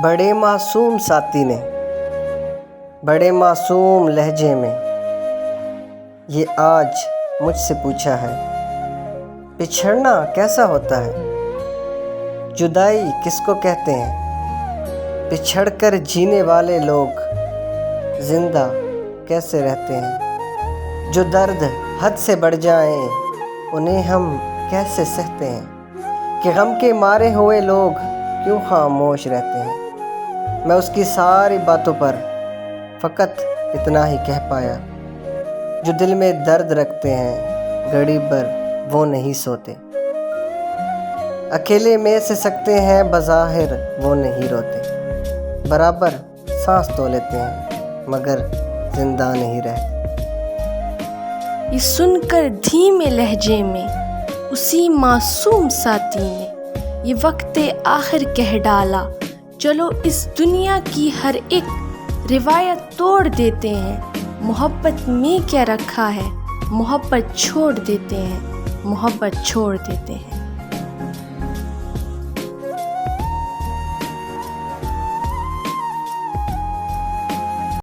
بڑے معصوم ساتھی نے بڑے معصوم لہجے میں یہ آج مجھ سے پوچھا ہے، بچھڑنا کیسا ہوتا ہے، جدائی کس کو کہتے ہیں، بچھڑ کر جینے والے لوگ زندہ کیسے رہتے ہیں، جو درد حد سے بڑھ جائیں انہیں ہم کیسے سہتے ہیں، کہ غم کے مارے ہوئے لوگ کیوں خاموش رہتے ہیں۔ میں اس کی ساری باتوں پر فقط اتنا ہی کہہ پایا، جو دل میں درد رکھتے ہیں گھڑی بھر وہ نہیں سوتے، اکیلے میں سے سکتے ہیں بظاہر وہ نہیں روتے، برابر سانس تو لیتے ہیں مگر زندہ نہیں رہتے۔ یہ سن کر دھیمے لہجے میں اسی معصوم ساتھی نے یہ وقت آخر کہہ ڈالا، چلو اس دنیا کی ہر ایک روایت توڑ دیتے ہیں، محبت میں کیا رکھا ہے، محبت چھوڑ دیتے ہیں، محبت چھوڑ دیتے ہیں۔